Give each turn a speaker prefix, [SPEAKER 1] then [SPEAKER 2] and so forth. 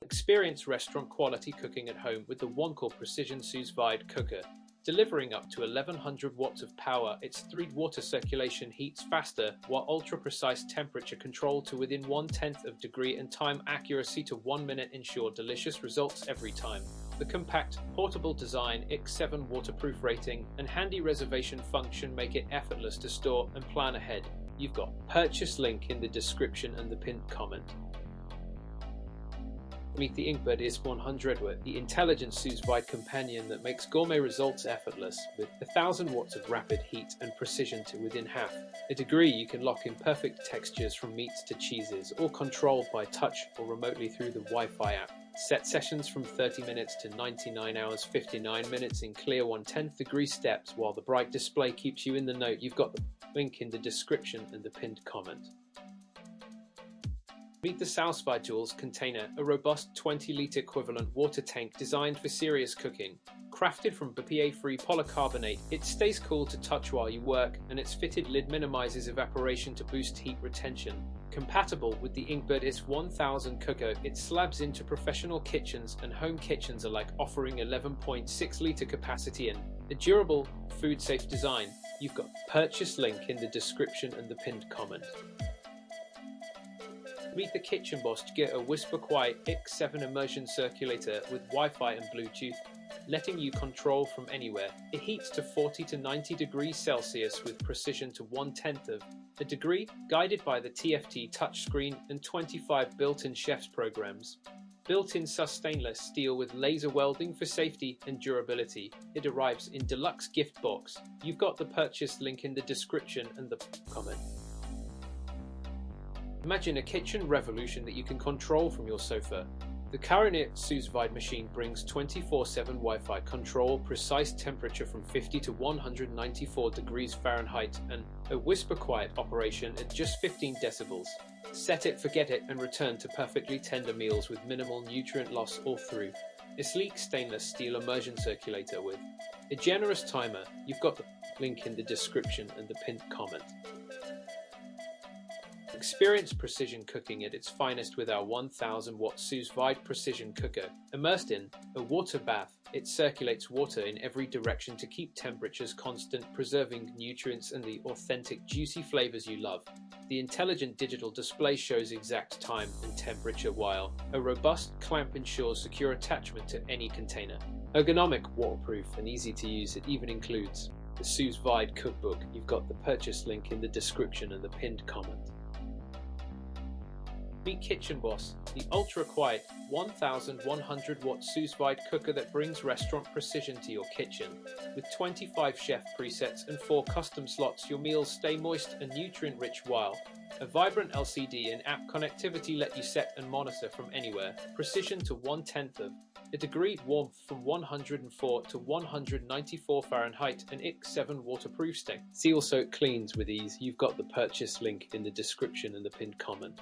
[SPEAKER 1] Experience restaurant quality cooking at home with the One-Call Precision Sous Vide cooker. Delivering up to 1100 watts of power, its 3 water circulation heats faster, while ultra-precise temperature control to within 1/10 of degree and time accuracy to 1 minute ensure delicious results every time. The compact, portable design, X7 waterproof rating, and handy reservation function make it effortless to store and plan ahead. You've got purchase link in the description and the pinned comment. Meet the Inkbird IS-100, the intelligent Sous Vide companion that makes gourmet results effortless, with 1000 watts of rapid heat and precision to within half a degree. You can lock in perfect textures from meats to cheeses, all controlled by touch or remotely through the Wi-Fi app. Set sessions from 30 minutes to 99 hours 59 minutes in clear 1/10 degree steps, while the bright display keeps you in the know. You've got the link in the description and the pinned comment. Meet the Sous Vide Duals container, a robust 20-litre equivalent water tank designed for serious cooking. Crafted from BPA-free polycarbonate, it stays cool to touch while you work, and its fitted lid minimizes evaporation to boost heat retention. Compatible with the Inkbird IS-1000 cooker, it slabs into professional kitchens and home kitchens alike, offering 11.6-litre capacity and a durable, food-safe design. You've got purchase link in the description and the pinned comment. Meet the Kitchen Boss to get a whisper quiet X7 immersion circulator with Wi-Fi and Bluetooth, letting you control from anywhere. It heats to 40 to 90 degrees Celsius with precision to 1/10 of a degree, guided by the TFT touchscreen and 25 built-in chef's programs. Built-in stainless steel with laser welding for safety and durability. It arrives in deluxe gift box. You've got the purchase link in the description and the comment. Imagine a kitchen revolution that you can control from your sofa. The Carinit Sous Vide machine brings 24/7 Wi-Fi control, precise temperature from 50 to 194 degrees Fahrenheit, and a whisper quiet operation at just 15 decibels. Set it, forget it, and return to perfectly tender meals with minimal nutrient loss all through. A sleek stainless steel immersion circulator with a generous timer. You've got the link in the description and the pinned comment. Experience precision cooking at its finest with our 1000-watt Sous Vide precision cooker. Immersed in a water bath, it circulates water in every direction to keep temperatures constant, preserving nutrients and the authentic, juicy flavors you love. The intelligent digital display shows exact time and temperature, while a robust clamp ensures secure attachment to any container. Ergonomic, waterproof, and easy to use, it even includes the Sous Vide cookbook. You've got the purchase link in the description and the pinned comment. Meet Kitchen Boss, the ultra-quiet 1100-watt Sous Vide cooker that brings restaurant precision to your kitchen. With 25 chef presets and 4 custom slots, your meals stay moist and nutrient-rich, while a vibrant LCD and app connectivity let you set and monitor from anywhere. Precision to 1/10 of a degree, warmth from 104 to 194 Fahrenheit, and X7 waterproof stain. Seal so it cleans with ease. You've got the purchase link in the description and the pinned comment.